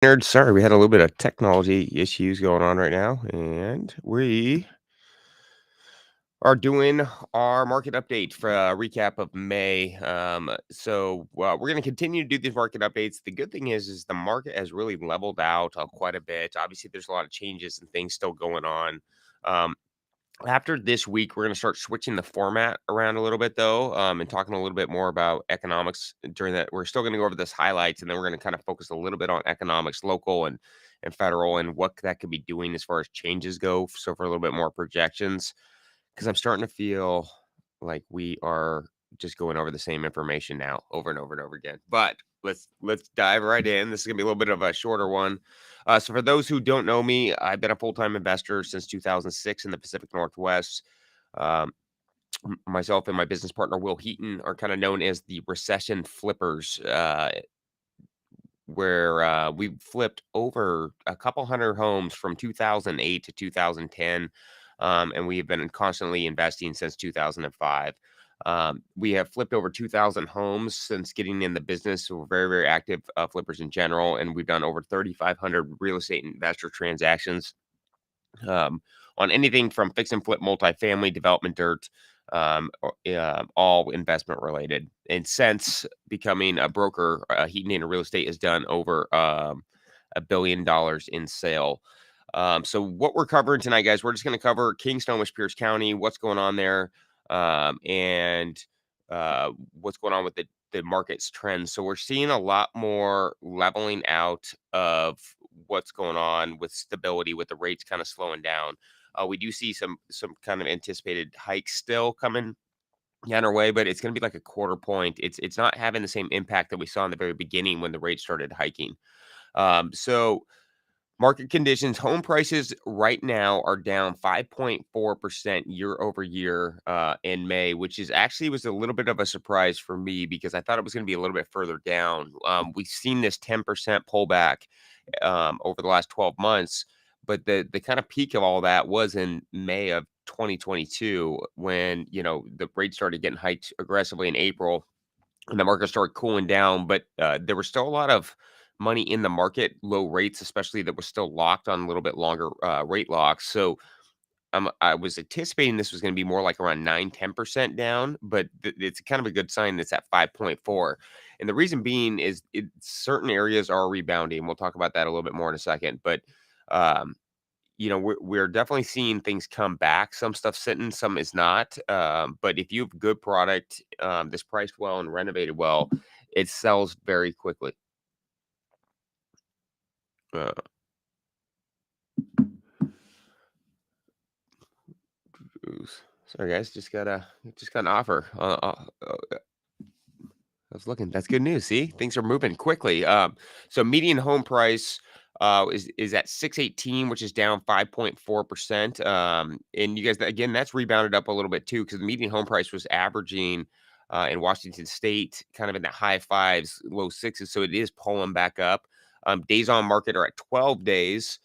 Nerd, sorry, we had a little bit of technology issues going on right now, and we are doing our market update for a recap of May. We're going to continue to do these market updates. The good thing is the market has really leveled out quite a bit. Obviously, there's a lot of changes and things still going on. Um, After this week, we're going to start switching the format around a little bit, though, and talking a little bit more about economics during that. We're still going to go over this highlights, and then we're going to kind of focus a little bit on economics, local and federal, and what that could be doing as far as changes go. So for a little bit more projections, because I'm starting to feel like we are just going over the same information now over and over and over again. But let's dive right in. This is gonna be a little bit of a shorter one. So for those who don't know me, I've been a full-time investor since 2006 in the Pacific Northwest. Um, Myself and my business partner Will Heaton are kind of known as the recession flippers, where we flipped over a couple hundred homes from 2008 to 2010, and we have been constantly investing since 2005. We have flipped over 2,000 homes since getting in the business. So we're very, very active flippers in general, and we've done over 3,500 real estate investor transactions um, on anything from fix and flip multifamily development dirt, all investment related. And since becoming a broker, Heaton and Real Estate has done over $1 billion in sale. So what we're covering tonight, guys, we're just going to cover King Snohomish, Pierce County, what's going on there, and what's going on with the market's trends. So we're seeing a lot more leveling out of what's going on with stability, with the rates kind of slowing down. We do see some kind of anticipated hikes still coming down our way, but it's going to be like a quarter point. It's not having the same impact that we saw in the very beginning when the rates started hiking. So market conditions, home prices right now are down 5.4% year over year in May, which is actually was a little bit of a surprise for me because I thought it was going to be a little bit further down. We've seen this 10% pullback over the last 12 months, but the kind of peak of all that was in May of 2022 when, the rates started getting hiked aggressively in April and the market started cooling down, but there was still a lot of money in the market, low rates, especially that was still locked on a little bit longer rate locks. So I was anticipating this was going to be more like around 9-10% down, but it's kind of a good sign that's at 5.4. And the reason being is certain areas are rebounding. We'll talk about that a little bit more in a second. But um, we're definitely seeing things come back. Some stuff sitting, some is not. But if you have good product, that's priced well and renovated well, it sells very quickly. Uh, Sorry, guys, just got an offer. I was looking. That's good news. See, things are moving quickly. So median home price is at 618, which is down 5.4%. And you guys, again, that's rebounded up a little bit too, because the median home price was averaging in Washington State kind of in the high fives, low sixes. So it is pulling back up. Days on market are at 12 days,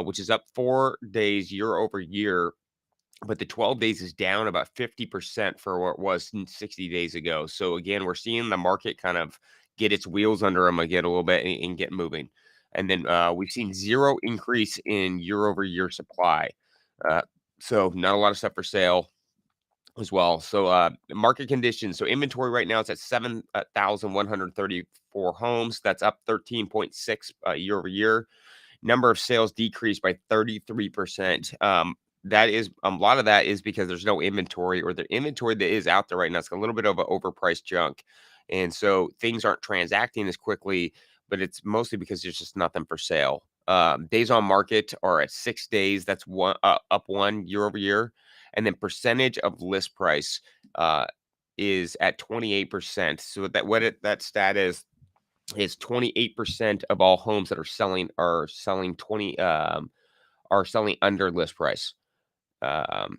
which is up 4 days year over year, but the 12 days is down about 50% for what it was 60 days ago. So again, we're seeing the market kind of get its wheels under them again a little bit and get moving. And then we've seen zero increase in year over year supply. Uh, so not a lot of stuff for sale as well. So market conditions. So inventory right now is at 7,134 homes. That's up 13.6 year over year. Number of sales decreased by 33%. That is a lot of that is because there's no inventory, or the inventory that is out there right now. It's a little bit of an overpriced junk. And so things aren't transacting as quickly, but it's mostly because there's just nothing for sale. Days on market are at 6 days. That's up one year over year. And then percentage of list price is at 28%. So that stat is 28% of all homes that are selling under list price. Um,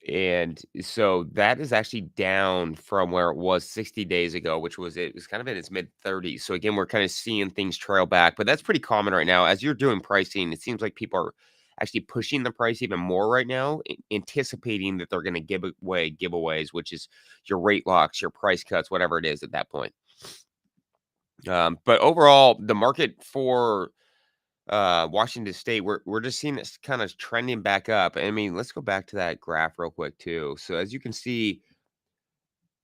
and so that is actually down from where it was 60 days ago, it was kind of in its mid 30s. So again, we're kind of seeing things trail back, but that's pretty common right now. As you're doing pricing, it seems like people are actually pushing the price even more right now, anticipating that they're going to give away giveaways, which is your rate locks, your price cuts, whatever it is at that point. But overall, the market for Washington State, we're just seeing this kind of trending back up. I mean, let's go back to that graph real quick too. So as you can see,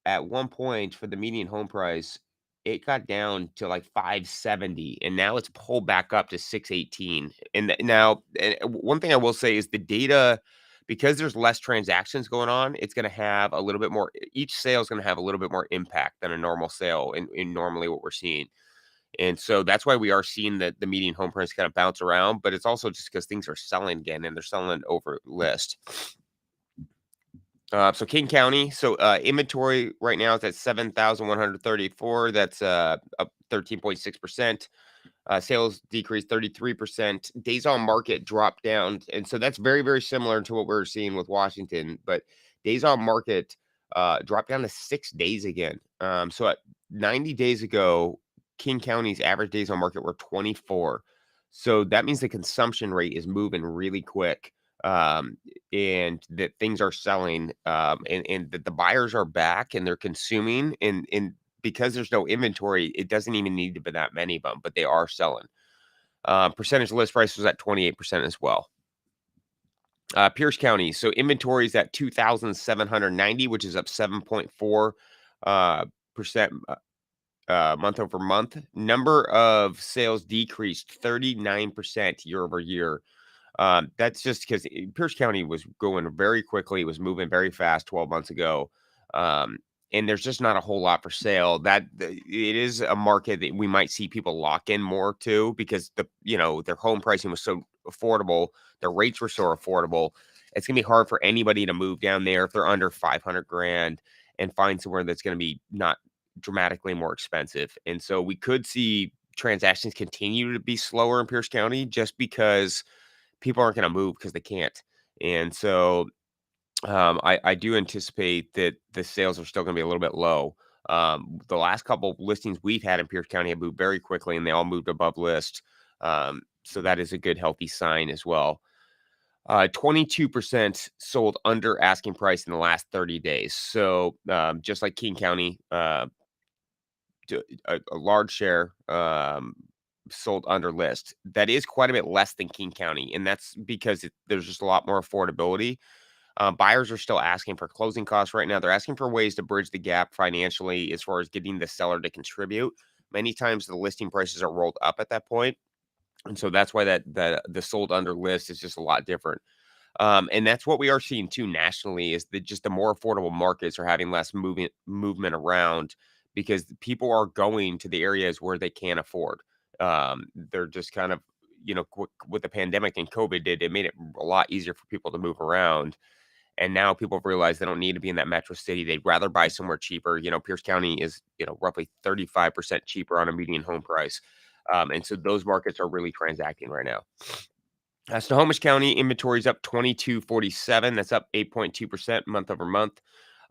at one point for the median home price, it got down to like 570, and now it's pulled back up to 618. And now, one thing I will say is the data, because there's less transactions going on, it's going to have a little bit more. Each sale is going to have a little bit more impact than a normal sale in normally what we're seeing. And so that's why we are seeing the median home price kind of bounce around, but it's also just because things are selling again and they're selling over list. So King County, inventory right now is at 7,134. That's up 13.6%. Sales decreased 33%. Days on market dropped down, and so that's very, very similar to what we're seeing with Washington. But days on market dropped down to 6 days again. So at 90 days ago, King County's average days on market were 24. So that means the consumption rate is moving really quick, and that things are selling, and that the buyers are back and they're consuming, and because there's no inventory, it doesn't even need to be that many of them, but they are selling. Percentage list price was at 28% as well. Pierce County, so inventory is at 2,790, which is up 7.4 percent month over month. Number of sales decreased 39% year over year. That's just because Pierce County was going very quickly. It was moving very fast 12 months ago. Um, and there's just not a whole lot for sale. It is a market that we might see people lock in more to, because their home pricing was so affordable, their rates were so affordable. It's gonna be hard for anybody to move down there if they're under 500 grand and find somewhere that's gonna be not dramatically more expensive. And so we could see transactions continue to be slower in Pierce County just because people aren't going to move because they can't. And so I do anticipate that the sales are still going to be a little bit low. The last couple of listings we've had in Pierce County have moved very quickly, and they all moved above list. So that is a good, healthy sign as well. 22% sold under asking price in the last 30 days. So just like King County, a large share sold under list. That is quite a bit less than King County, and that's because there's just a lot more affordability. Buyers are still asking for closing costs right now. They're asking for ways to bridge the gap financially as far as getting the seller to contribute. Many times the listing prices are rolled up at that point, and so that's why the sold under list is just a lot different. And that's what we are seeing too nationally, is that just the more affordable markets are having less movement around, because people are going to the areas where they can afford. They're just kind of, with the pandemic and COVID it made it a lot easier for people to move around. And now people have realized they don't need to be in that metro city. They'd rather buy somewhere cheaper. Pierce County is, roughly 35% cheaper on a median home price. And so those markets are really transacting right now. Snohomish County inventory is up 2247. That's up 8.2% month over month.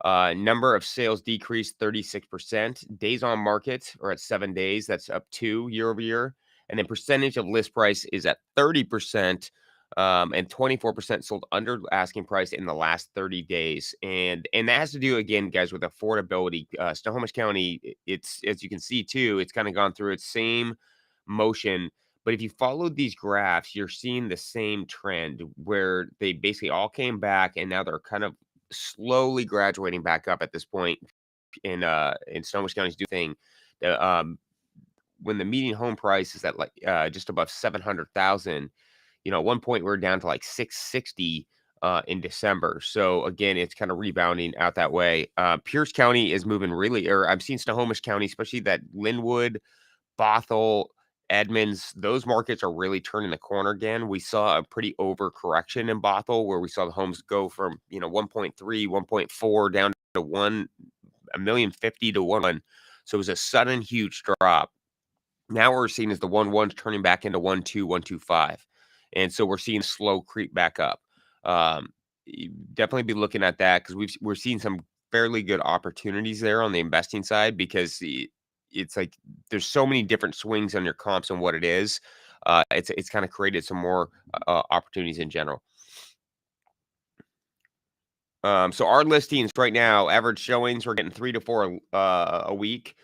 Number of sales decreased 36%. Days on market are at 7 days. That's up 2 year over year. And then percentage of list price is at 30%, and 24% sold under asking price in the last 30 days. And that has to do, again, guys, with affordability. Snohomish County, it's, as you can see too, it's kind of gone through its same motion. But if you followed these graphs, you're seeing the same trend where they basically all came back, and now they're kind of slowly graduating back up at this point. In Snohomish County's do thing. The When the median home price is at like just above 700,000, at one point we're down to like 660 in December. So again, it's kind of rebounding out that way. Pierce County is moving really, or I'm seeing Snohomish County, especially that Linwood, Bothell, Edmonds, those markets are really turning the corner again. We saw a pretty overcorrection in Bothell, where we saw the homes go from 1.3, 1.4 down to 1,050,000 to 1. So it was a sudden huge drop. Now we're seeing is the 1.1 turning back into 1.2, 1.25, and so we're seeing slow creep back up. Definitely be looking at that, because we're seeing some fairly good opportunities there on the investing side, because it's like there's so many different swings on your comps and what it is. It's kind of created some more opportunities in general. So our listings right now, average showings, we're getting 3 to 4 a week.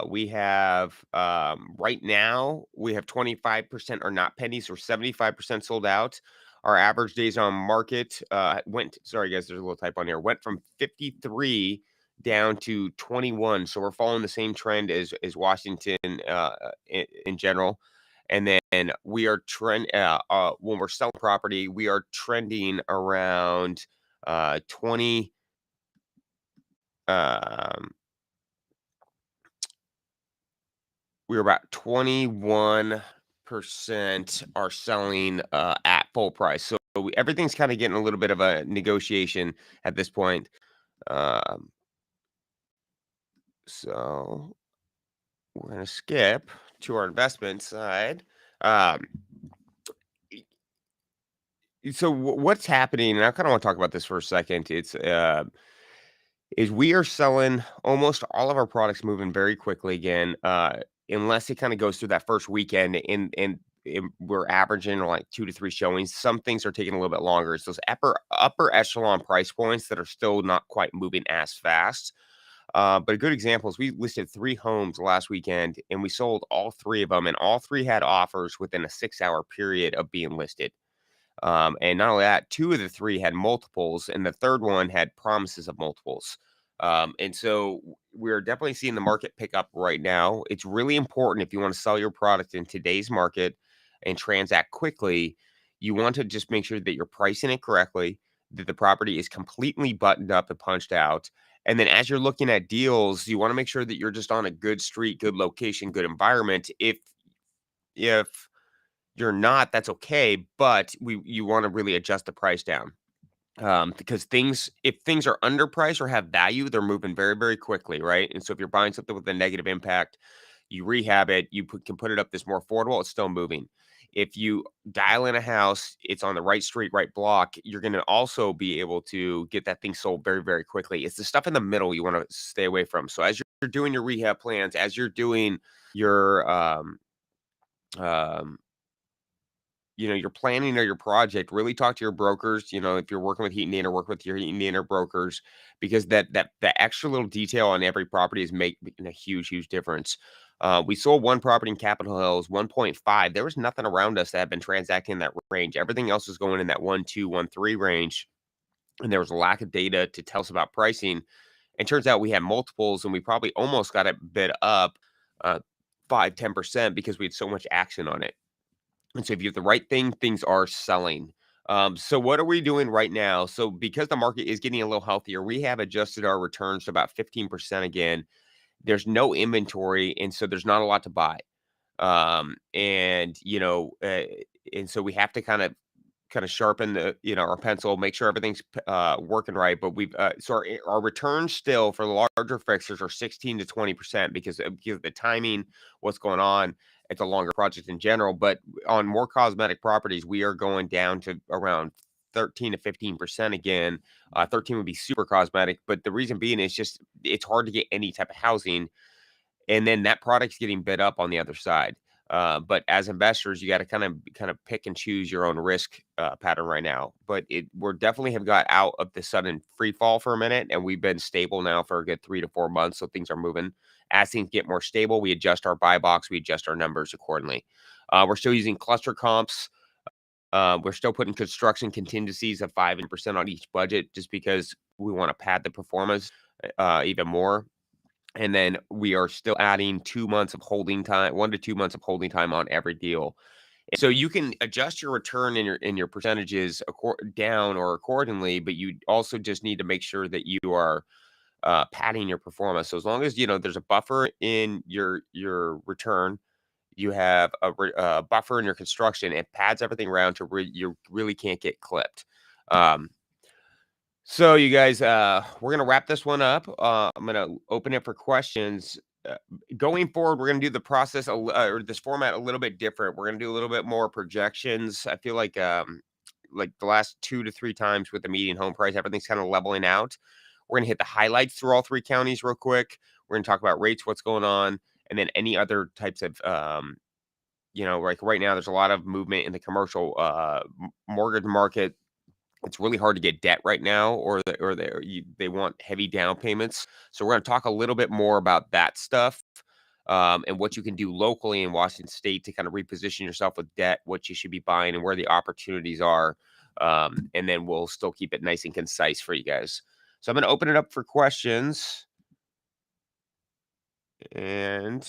We have right now we have 25% are not pennies, or 75% sold out. Our average days on market went. Sorry guys, there's a little typo on here. Went from 53 down to 21. So we're following the same trend as Washington in general. And then we are when we're selling property, we are trending around 20 um we're about 21% are selling at full price. So everything's kind of getting a little bit of a negotiation at this point. Um, so we're going to skip to our investment side. Um, so what's happening, and I kind of want to talk about this for a second. Is we are selling almost all of our products moving very quickly again, unless it kind of goes through that first weekend, and we're averaging like 2 to 3 showings. Some things are taking a little bit longer. It's those upper echelon price points that are still not quite moving as fast. But a good example is we listed 3 homes last weekend, and we sold all 3 of them, and all 3 had offers within a 6-hour period of being listed. And not only that, 2 of the 3 had multiples, and the third one had promises of multiples. And so we're definitely seeing the market pick up right now. It's really important if you want to sell your product in today's market and transact quickly. You want to just make sure that you're pricing it correctly, that the property is completely buttoned up and punched out. And then as you're looking at deals, you want to make sure that you're just on a good street, good location, good environment. If you're not, that's okay, but you wanna really adjust the price down, because if things are underpriced or have value, they're moving very, very quickly, right? And so if you're buying something with a negative impact, you rehab it, can put it up this more affordable, it's still moving. If you dial in a house, it's on the right street, right block, you're gonna also be able to get that thing sold very, very quickly. It's the stuff in the middle you wanna stay away from. So as you're doing your rehab plans, as you're doing your, um you're planning your project, really talk to your brokers, if you're working with Heaton or work with your Heaton or brokers, because that extra little detail on every property is making a huge, huge difference. We sold one property in Capitol Hills, 1.5. There was nothing around us that had been transacting in that range. Everything else was going in that 1.2, 1.3 range. And there was a lack of data to tell us about pricing. And turns out we had multiples, and we probably almost got it bid up uh, 5-10% because we had so much action on it. And so if you have the right thing, things are selling. So what are we doing right now? So because the market is getting a little healthier, we have adjusted our returns to about 15% again. There's no inventory, and so there's not a lot to buy. And so we have to kind of sharpen our pencil, make sure everything's working right. But our returns still for the larger fixtures are 16 to 20% because of the timing, what's going on. It's a longer project in general, but on more cosmetic properties, we are going down to around 13 to 15% again. 13 would be super cosmetic, but the reason being is just it's hard to get any type of housing, and then that product's getting bid up on the other side. But as investors, you got to kind of pick and choose your own risk pattern right now. But we're definitely have got out of the sudden free fall for a minute, and we've been stable now for a good 3 to 4 months. So things are moving. As things get more stable, we adjust our buy box, we adjust our numbers accordingly. We're still using cluster comps. We're still putting construction contingencies of 5% on each budget, just because we want to pad the performance even more. And then we are still adding 2 months of holding time, 1 to 2 months of holding time on every deal. And so you can adjust your return in your percentages down or accordingly, but you also just need to make sure that you are padding your performance. So as long as there's a buffer in your return, you have a buffer in your construction, it pads everything around to where you really can't get clipped. Um, so you guys, we're gonna wrap this one up. I'm gonna open it for questions. Going forward, we're gonna do the process or this format a little bit different. We're gonna do a little bit more projections. I feel like the last 2 to 3 times with the median home price, everything's kind of leveling out. We're gonna hit the highlights through all 3 counties real quick. We're gonna talk about rates, what's going on, and then any other types of like right now, there's a lot of movement in the commercial mortgage market. It's really hard to get debt right now, or they want heavy down payments. So we're going to talk a little bit more about that stuff. and what you can do locally in Washington State to kind of reposition yourself with debt, what you should be buying, and where the opportunities are. And then we'll still keep it nice and concise for you guys. So I'm going to open it up for questions. And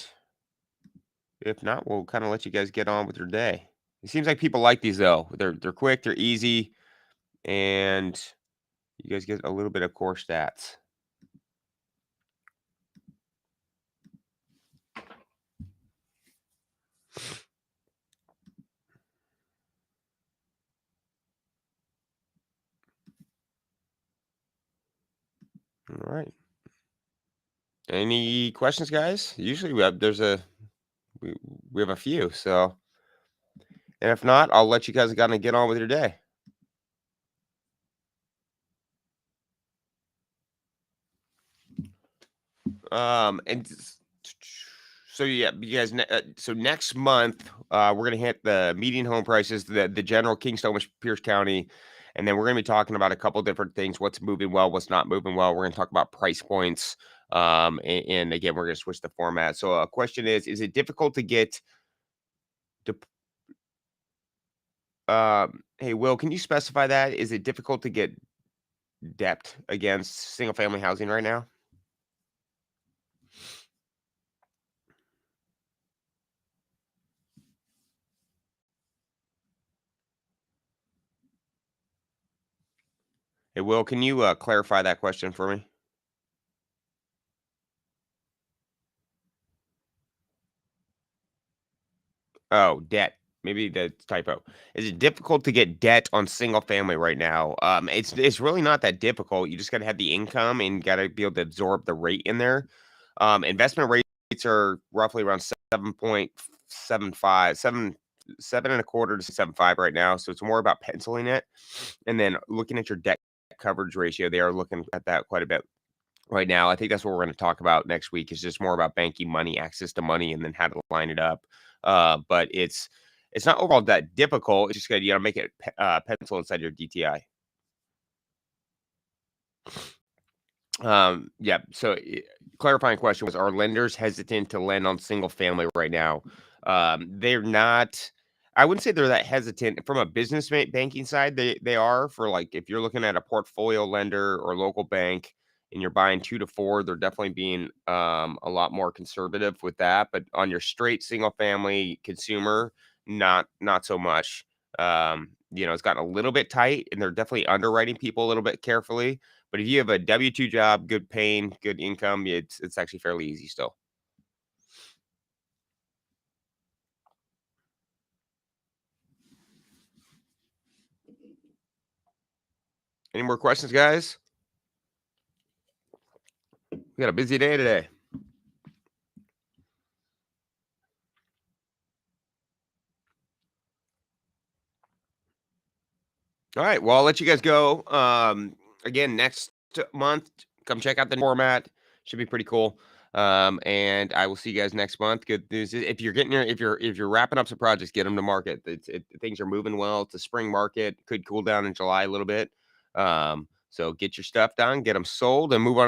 if not, we'll kind of let you guys get on with your day. It seems like people like these though. They're quick, they're easy, and you guys get a little bit of core stats. All right. Any questions, guys? Usually we, we have a few. So, and if not, I'll let you guys kind of get on with your day. So yeah, you guys. So next month, we're gonna hit the median home prices, the general King, Snohomish, Pierce County, and then we're gonna be talking about a couple different things: what's moving well, what's not moving well. We're gonna talk about price points. And again, we're gonna switch the format. So a question is it difficult to get to hey, Will, can you specify that? Is it difficult to get debt against single family housing right now? Hey, Will, can you clarify that question for me? Oh, debt. Maybe that's typo. Is it difficult to get debt on single family right now? It's really not that difficult. You just got to have the income and got to be able to absorb the rate in there. Investment rates are roughly around 7.75, 7.25 to 7.5 right now. So it's more about penciling it, and then looking at your debt coverage ratio. They are looking at that quite a bit right now. I think that's what we're going to talk about next week. Is just more about banking money, access to money, and then how to line it up. But it's not overall that difficult. It's just got you got to make it pencil inside your DTI. Yeah. So clarifying question was: are lenders hesitant to lend on single family right now? They're not. I wouldn't say they're that hesitant from a business banking side. They are for like if you're looking at a portfolio lender or local bank and you're buying 2 to 4, they're definitely being a lot more conservative with that. But on your straight single family consumer, not so much. It's gotten a little bit tight, and they're definitely underwriting people a little bit carefully, but if you have a W-2 job, good paying, good income, it's actually fairly easy still. Any more questions, guys? We got a busy day today. All right. Well, I'll let you guys go. Again, next month, come check out the format. Should be pretty cool. And I will see you guys next month. Good news is if you're getting your if you're wrapping up some projects, get them to market. Things are moving well. It's a spring market. Could cool down in July a little bit. So get your stuff done, get them sold, and move on